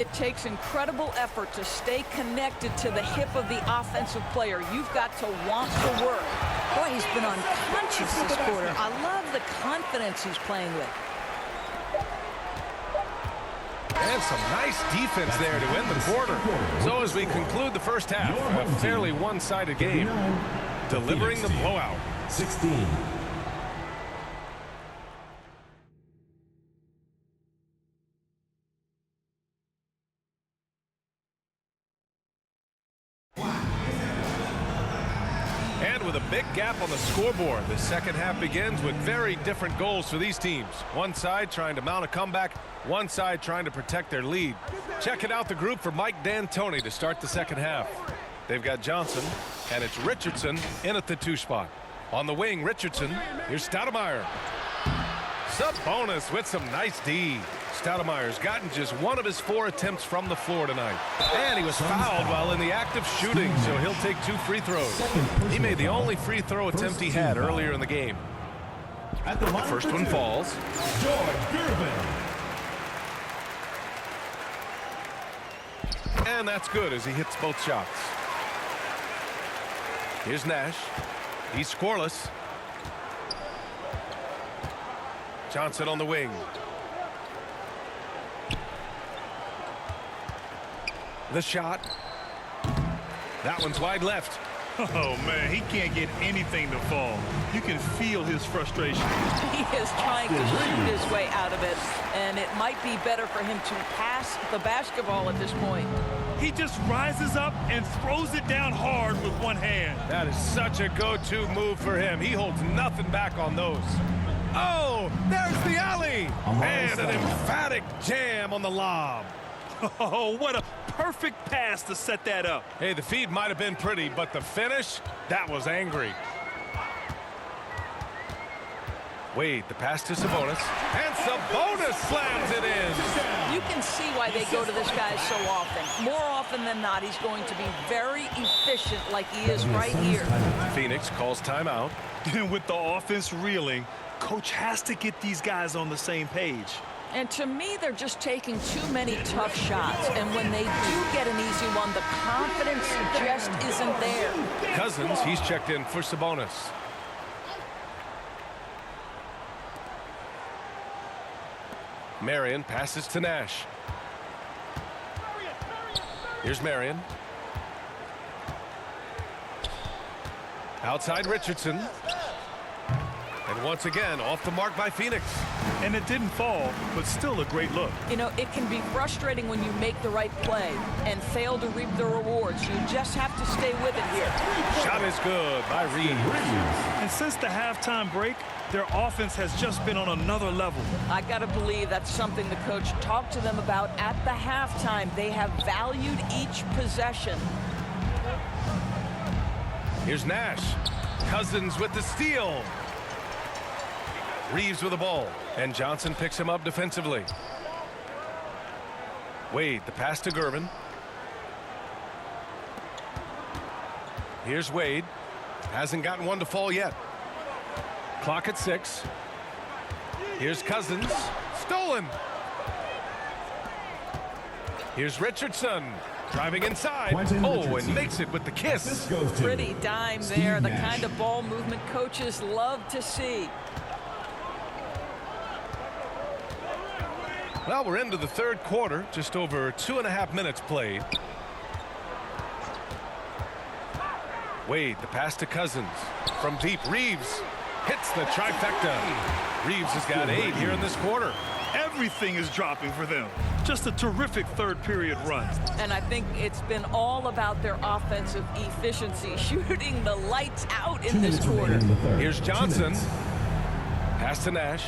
It takes incredible effort to stay connected to the hip of the offensive player. You've got to want to work. Boy, he's been unconscious this quarter. I love the confidence he's playing with. And some nice defense there to end the quarter. So as we conclude the first half, a fairly one-sided game, delivering the blowout. 16. And with a big gap on the scoreboard, the second half begins with very different goals for these teams. One side trying to mount a comeback, one side trying to protect their lead. Checking out the group for Mike D'Antoni to start the second half. They've got Johnson, and it's Richardson in at the 2 spot. On the wing, Richardson. Here's Stoudemire. Sabonis with some nice D. Stoudemire's gotten just one of his 4 attempts from the floor tonight. And he was fouled while in the act of shooting, so he'll take 2 free throws. He made the only free throw attempt he had earlier in the game. The first one falls. And that's good as he hits both shots. Here's Nash. He's scoreless. Johnson on the wing. The shot. That one's wide left. Oh, man, he can't get anything to fall. You can feel his frustration. He is trying to shoot his way out of it, and it might be better for him to pass the basketball at this point. He just rises up and throws it down hard with one hand. That is such a go-to move for him. He holds nothing back on those. Oh, there's the alley. And an emphatic jam on the lob. Oh, what a perfect pass to set that up. Hey, the feed might have been pretty, but the finish, that was angry. Wade, the pass to Sabonis. And Sabonis slams it in. You can see why they go to this guy so often. More often than not, he's going to be very efficient like he is right here. Phoenix calls timeout. And with the offense reeling, coach has to get these guys on the same page. And to me, they're just taking too many tough shots. And when they do get an easy one, the confidence just isn't there. Cousins, he's checked in for Sabonis. Marion passes to Nash. Here's Marion. Outside Richardson. And once again, off the mark by Phoenix. And it didn't fall, but still a great look. You know, it can be frustrating when you make the right play and fail to reap the rewards. You just have to stay with it here. Shot is good by Reed. And since the halftime break, their offense has just been on another level. I got to believe that's something the coach talked to them about at the halftime. They have valued each possession. Here's Nash. Cousins with the steal. Reeves with the ball, and Johnson picks him up defensively. Wade, the pass to Gervin. Here's Wade. Hasn't gotten one to fall yet. Clock at 6. Here's Cousins. Stolen. Here's Richardson. Driving inside. Oh, and makes it with the kiss. Pretty dime there. The kind of ball movement coaches love to see. Well, we're into the third quarter. Just over 2.5 minutes played. Wade, the pass to Cousins. From deep, Reeves hits the trifecta. Reeves has got 8 here in this quarter. Everything is dropping for them. Just a terrific third period run. And I think it's been all about their offensive efficiency, shooting the lights out in this quarter. Here's Johnson. Pass to Nash.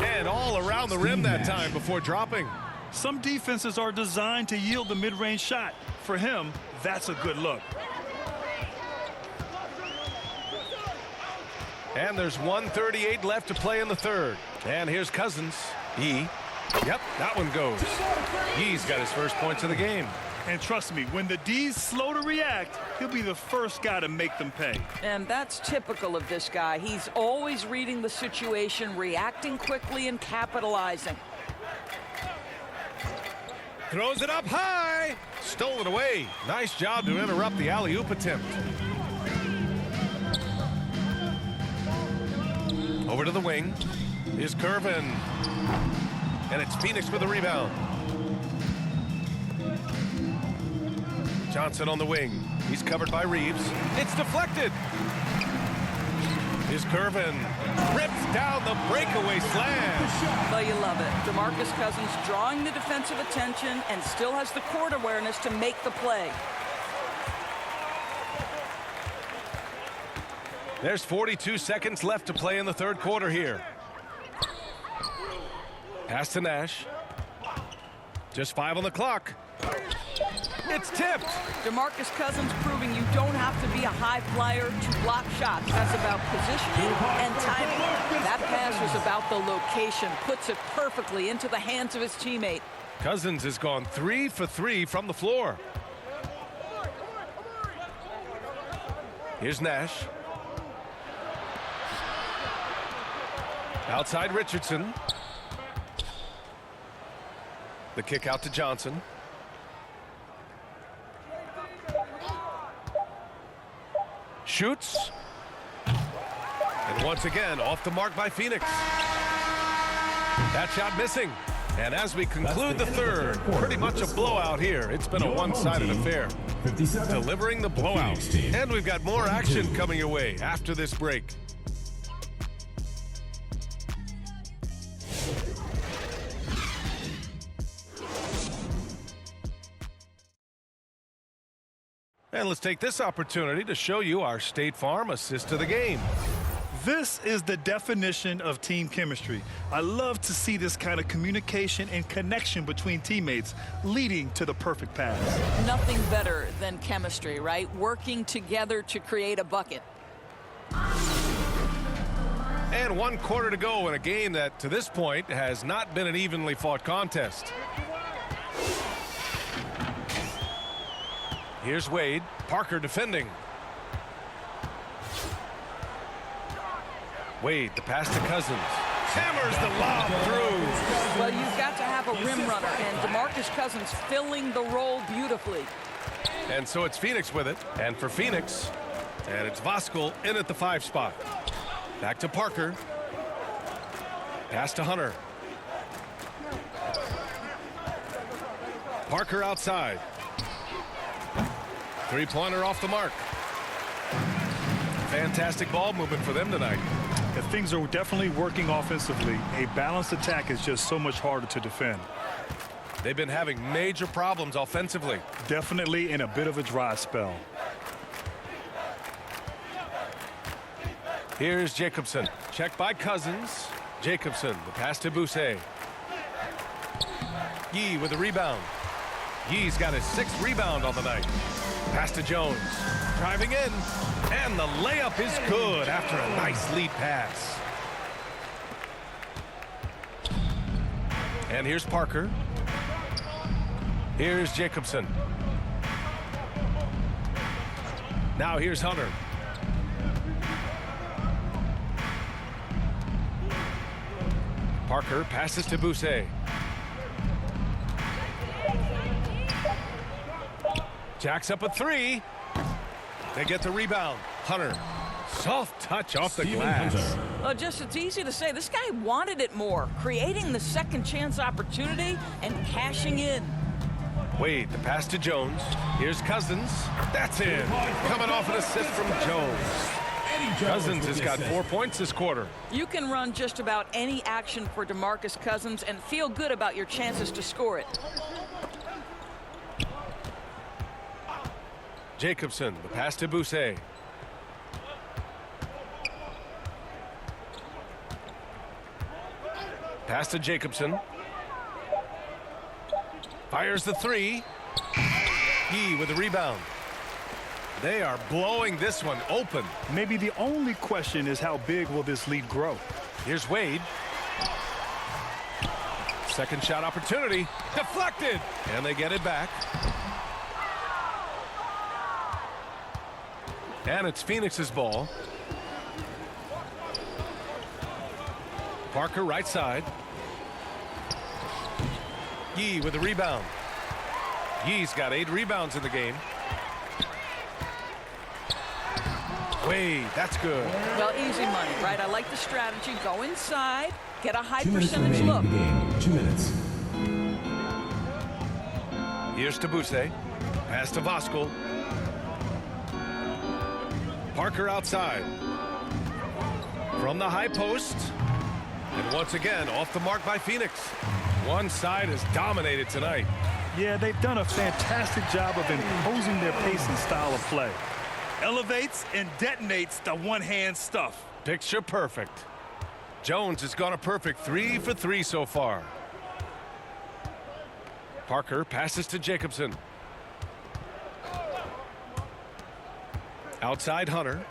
And all around the rim that time before dropping. Some defenses are designed to yield the mid-range shot. For him, that's a good look. And there's 1:38 left to play in the third. And here's Cousins. Yep, that one goes. He's got his first points of the game. And trust me, when the D's slow to react, he'll be the first guy to make them pay. And that's typical of this guy. He's always reading the situation, reacting quickly, and capitalizing. Throws it up high. Stolen away. Nice job to interrupt the alley-oop attempt. Over to the wing. Here's Curvin. And it's Phoenix with the rebound. Johnson on the wing. He's covered by Reeves. It's deflected. Here's Curvin. Rips down the breakaway slam. Well, you love it. DeMarcus Cousins drawing the defensive attention and still has the court awareness to make the play. There's 42 seconds left to play in the third quarter here. Pass to Nash. Just 5 on the clock. It's tipped. DeMarcus Cousins proving you don't have to be a high flyer to block shots. That's about positioning and timing. That pass was about the location. Puts it perfectly into the hands of his teammate. Cousins has gone 3 for 3 from the floor. Here's Nash. Outside Richardson. The kick out to Johnson. Shoots. And once again, off the mark by Phoenix. That shot missing. And as we conclude the third, pretty much a blowout here. It's been a one-sided affair. Delivering the blowout. And we've got more action coming your way after this break. And let's take this opportunity to show you our State Farm assist to the game. This is the definition of team chemistry. I love to see this kind of communication and connection between teammates leading to the perfect pass. Nothing better than chemistry, right? Working together to create a bucket. And 1 quarter to go in a game that, to this point, has not been an evenly fought contest. Here's Wade. Parker defending. Wade, the pass to Cousins. Hammers the lob through. Well, you've got to have a rim runner, and DeMarcus Cousins filling the role beautifully. And so it's Phoenix with it. And for Phoenix, and it's Voskuhl in at the 5 spot. Back to Parker. Pass to Hunter. Parker outside. Three-pointer off the mark. Fantastic ball movement for them tonight. If things are definitely working offensively, a balanced attack is just so much harder to defend. They've been having major problems offensively. Definitely in a bit of a dry spell. Here's Jacobson. Checked by Cousins. Jacobson, the pass to Boucher. Yee with the rebound. Yee's got his 6th rebound on the night. Pass to Jones. Driving in. And the layup is good after a nice lead pass. And here's Parker. Here's Jacobson. Now here's Hunter. Parker passes to Boucher. Jacks up a 3. They get the rebound. Hunter. Soft touch off the glass. Well, it's easy to say. This guy wanted it more. Creating the second chance opportunity and cashing in. Wade, the pass to Jones. Here's Cousins. That's in. Coming off an assist from Jones. Cousins has got 4 points this quarter. You can run just about any action for DeMarcus Cousins and feel good about your chances to score it. Jacobson, the pass to Boucher. Pass to Jacobson. Fires the 3. He with the rebound. They are blowing this one open. Maybe the only question is how big will this lead grow? Here's Wade. Second shot opportunity. Deflected. And they get it back. And it's Phoenix's ball. Parker right side. Yee with a rebound. Yee's got 8 rebounds in the game. Wade, that's good. Well, easy money, right? I like the strategy. Go inside, get a high 2 minutes percentage remaining look. in the game. 2 minutes. Here's to Buse. Pass to Voskuhl. Parker outside. From the high post. And once again, off the mark by Phoenix. One side is dominated tonight. Yeah, they've done a fantastic job of imposing their pace and style of play. Elevates and detonates the one-hand stuff. Picture perfect. Jones has gone a perfect 3 for 3 so far. Parker passes to Jacobson. Outside Hunter.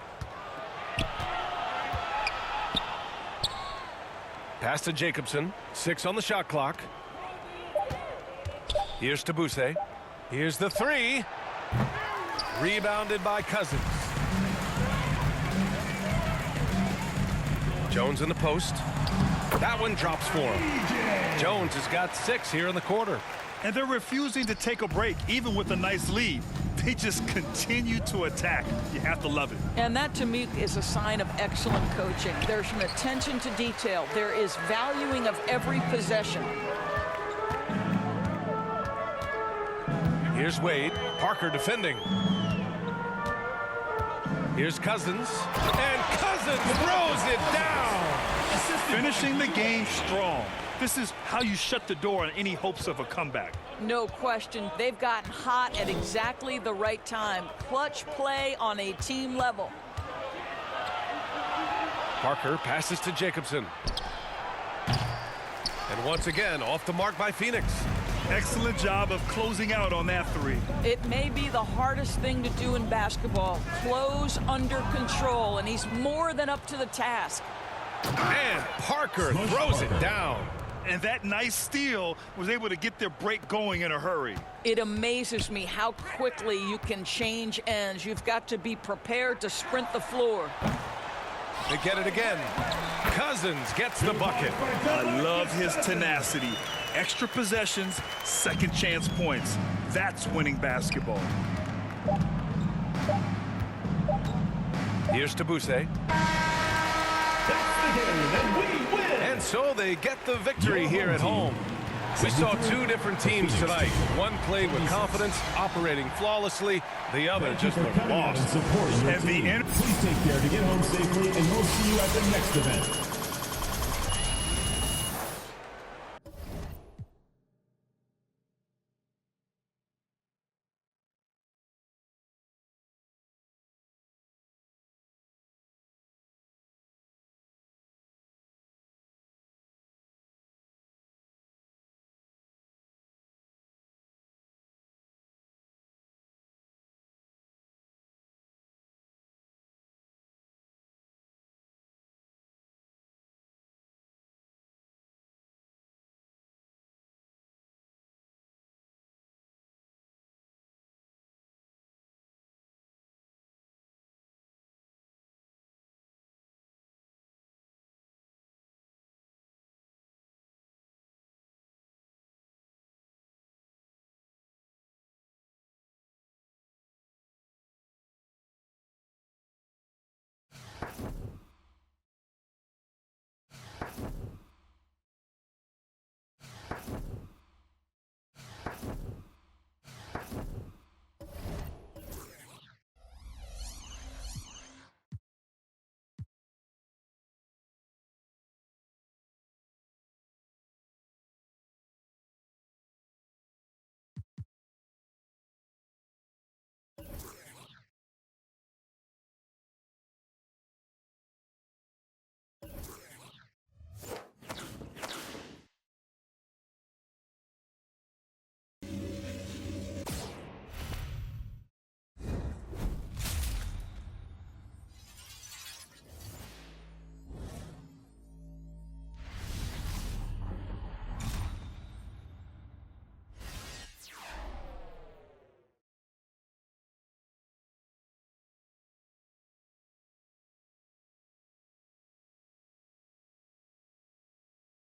Pass to Jacobson. 6 on the shot clock. Here's to Buse. Here's the 3. Rebounded by Cousins. Jones in the post. That one drops for him. Jones has got 6 here in the quarter. And they're refusing to take a break, even with a nice lead. They just continue to attack. You have to love it. And that, to me, is a sign of excellent coaching. There's an attention to detail. There is valuing of every possession. Here's Wade. Parker defending. Here's Cousins. And Cousins throws it down. Finishing the game strong. This is how you shut the door on any hopes of a comeback. No question. They've gotten hot at exactly the right time. Clutch play on a team level. Parker passes to Jacobson. And once again, off the mark by Phoenix. Excellent job of closing out on that 3. It may be the hardest thing to do in basketball. Close under control, and he's more than up to the task. And Parker throws it down. And that nice steal was able to get their break going in a hurry. It amazes me how quickly you can change ends. You've got to be prepared to sprint the floor. They get it again. Cousins gets the bucket. I love his tenacity. Extra possessions, second chance points. That's winning basketball. Here's to Buse. And so they get the victory here at home. We saw 2 different teams tonight. One played with confidence, operating flawlessly. The other just looked lost. And the Please take care to get home safely, and we'll see you at the next event.